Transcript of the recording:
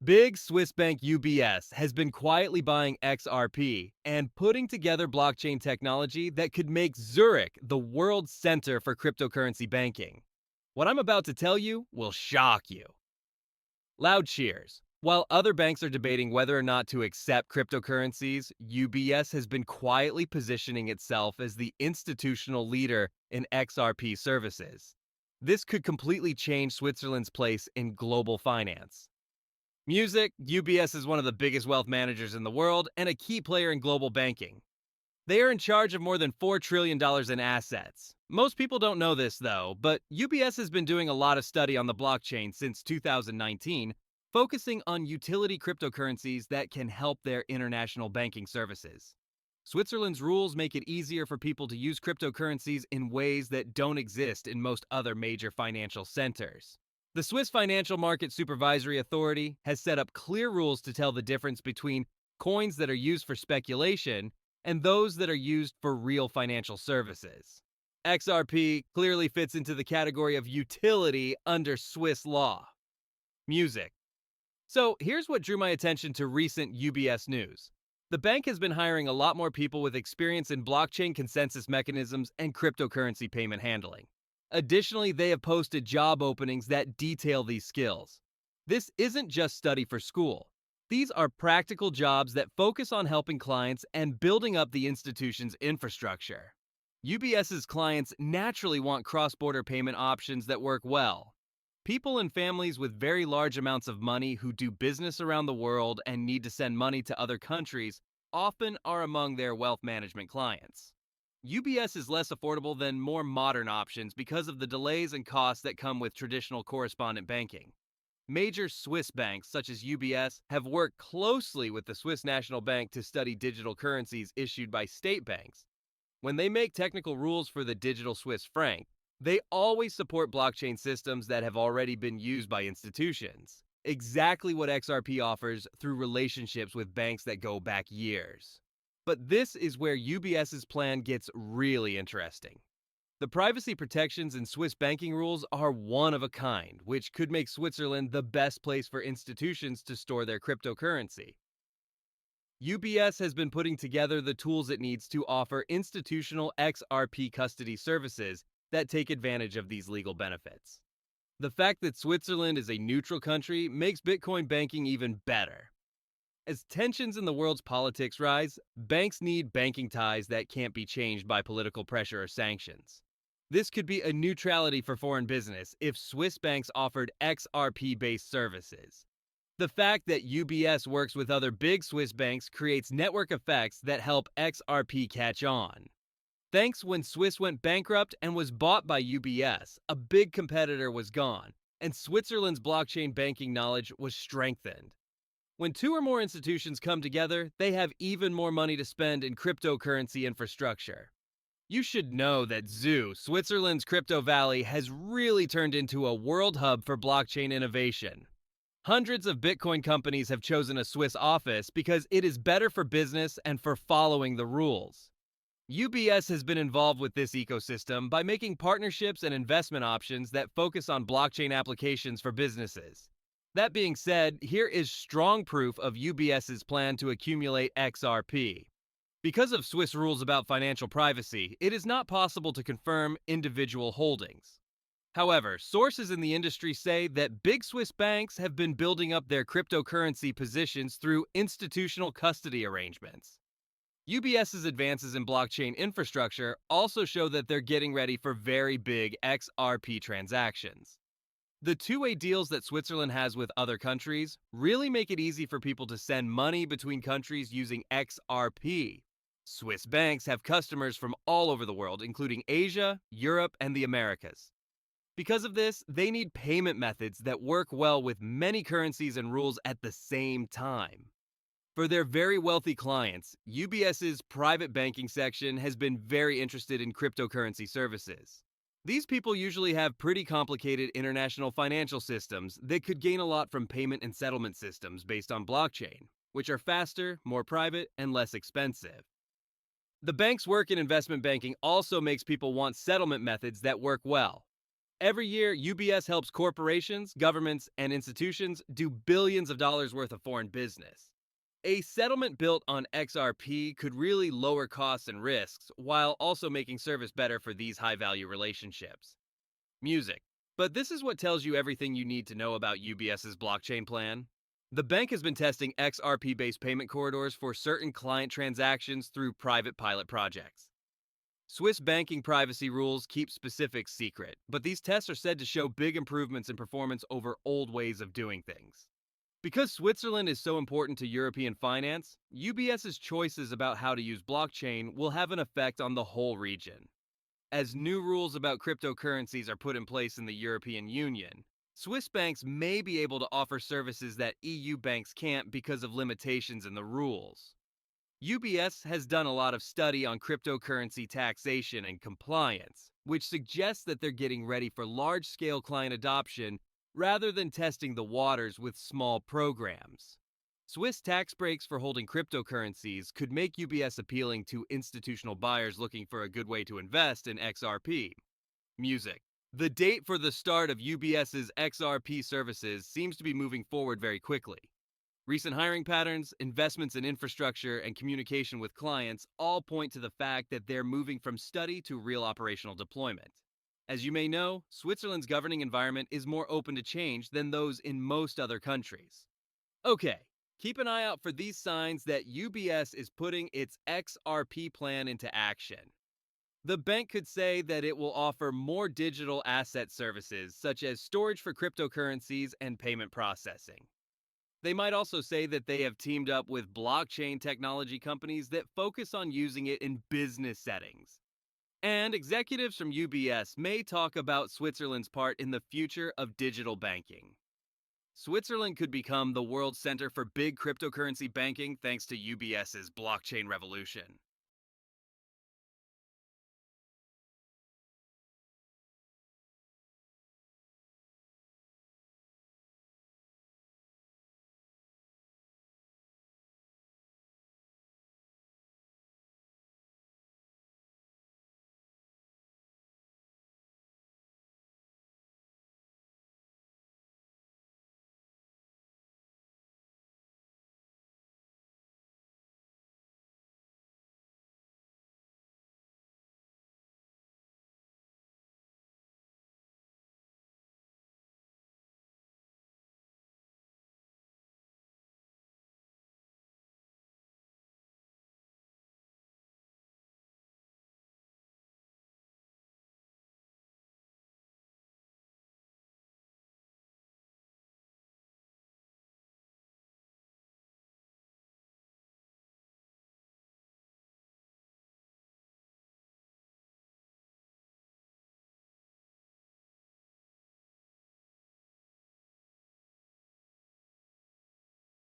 Big Swiss bank UBS has been quietly buying XRP and putting together blockchain technology that could make Zurich the world's center for cryptocurrency banking. What I'm about to tell you will shock you. Loud cheers. While other banks are debating whether or not to accept cryptocurrencies, UBS has been quietly positioning itself as the institutional leader in XRP services. This could completely change Switzerland's place in global finance. Music, UBS is one of the biggest wealth managers in the world and a key player in global banking. They are in charge of more than $4 trillion in assets. Most people don't know this though, but UBS has been doing a lot of study on the blockchain since 2019, focusing on utility cryptocurrencies that can help their international banking services. Switzerland's rules make it easier for people to use cryptocurrencies in ways that don't exist in most other major financial centers. The Swiss Financial Market Supervisory Authority has set up clear rules to tell the difference between coins that are used for speculation and those that are used for real financial services. XRP clearly fits into the category of utility under Swiss law. Music. So here's what drew my attention to recent UBS news. The bank has been hiring a lot more people with experience in blockchain consensus mechanisms and cryptocurrency payment handling. Additionally, they have posted job openings that detail these skills. This isn't just study for school. These are practical jobs that focus on helping clients and building up the institution's infrastructure. UBS's clients naturally want cross-border payment options that work well. People and families with very large amounts of money who do business around the world and need to send money to other countries often are among their wealth management clients. UBS is less affordable than more modern options because of the delays and costs that come with traditional correspondent banking. Major Swiss banks such as UBS have worked closely with the Swiss National Bank to study digital currencies issued by state banks. When they make technical rules for the digital Swiss franc, they always support blockchain systems that have already been used by institutions. Exactly what XRP offers through relationships with banks that go back years. But this is where UBS's plan gets really interesting. The privacy protections in Swiss banking rules are one of a kind, which could make Switzerland the best place for institutions to store their cryptocurrency. UBS has been putting together the tools it needs to offer institutional XRP custody services that take advantage of these legal benefits. The fact that Switzerland is a neutral country makes Bitcoin banking even better. As tensions in the world's politics rise, banks need banking ties that can't be changed by political pressure or sanctions. This could be a neutrality for foreign business if Swiss banks offered XRP-based services. The fact that UBS works with other big Swiss banks creates network effects that help XRP catch on. Thanks when Swiss went bankrupt and was bought by UBS, a big competitor was gone, and Switzerland's blockchain banking knowledge was strengthened. When two or more institutions come together, they have even more money to spend in cryptocurrency infrastructure. You should know that Zoo, Switzerland's crypto valley, has really turned into a world hub for blockchain innovation. Hundreds of Bitcoin companies have chosen a Swiss office because it is better for business and for following the rules. UBS has been involved with this ecosystem by making partnerships and investment options that focus on blockchain applications for businesses. That being said, here is strong proof of UBS's plan to accumulate XRP. Because of Swiss rules about financial privacy, it is not possible to confirm individual holdings. However, sources in the industry say that big Swiss banks have been building up their cryptocurrency positions through institutional custody arrangements. UBS's advances in blockchain infrastructure also show that they're getting ready for very big XRP transactions. The two-way deals that Switzerland has with other countries really make it easy for people to send money between countries using XRP. Swiss banks have customers from all over the world, including Asia, Europe, and the Americas. Because of this, they need payment methods that work well with many currencies and rules at the same time. For their very wealthy clients, UBS's private banking section has been very interested in cryptocurrency services. These people usually have pretty complicated international financial systems that could gain a lot from payment and settlement systems based on blockchain, which are faster, more private, and less expensive. The bank's work in investment banking also makes people want settlement methods that work well. Every year, UBS helps corporations, governments, and institutions do billions of dollars worth of foreign business. A settlement built on XRP could really lower costs and risks while also making service better for these high value relationships. Music. But this is what tells you everything you need to know about UBS's blockchain plan. The bank has been testing XRP based payment corridors for certain client transactions through private pilot projects. Swiss banking privacy rules keep specifics secret, but these tests are said to show big improvements in performance over old ways of doing things. Because Switzerland is so important to European finance, UBS's choices about how to use blockchain will have an effect on the whole region. As new rules about cryptocurrencies are put in place in the European Union, Swiss banks may be able to offer services that EU banks can't because of limitations in the rules. UBS has done a lot of study on cryptocurrency taxation and compliance, which suggests that they're getting ready for large-scale client adoption rather than testing the waters with small programs. Swiss tax breaks for holding cryptocurrencies could make UBS appealing to institutional buyers looking for a good way to invest in XRP. Music. The date for the start of UBS's XRP services seems to be moving forward very quickly. Recent hiring patterns, investments in infrastructure, and communication with clients all point to the fact that they're moving from study to real operational deployment. As you may know, Switzerland's governing environment is more open to change than those in most other countries. Okay, keep an eye out for these signs that UBS is putting its XRP plan into action. The bank could say that it will offer more digital asset services, such as storage for cryptocurrencies and payment processing. They might also say that they have teamed up with blockchain technology companies that focus on using it in business settings. And executives from UBS may talk about Switzerland's part in the future of digital banking. Switzerland could become the world center for big cryptocurrency banking thanks to UBS's blockchain revolution.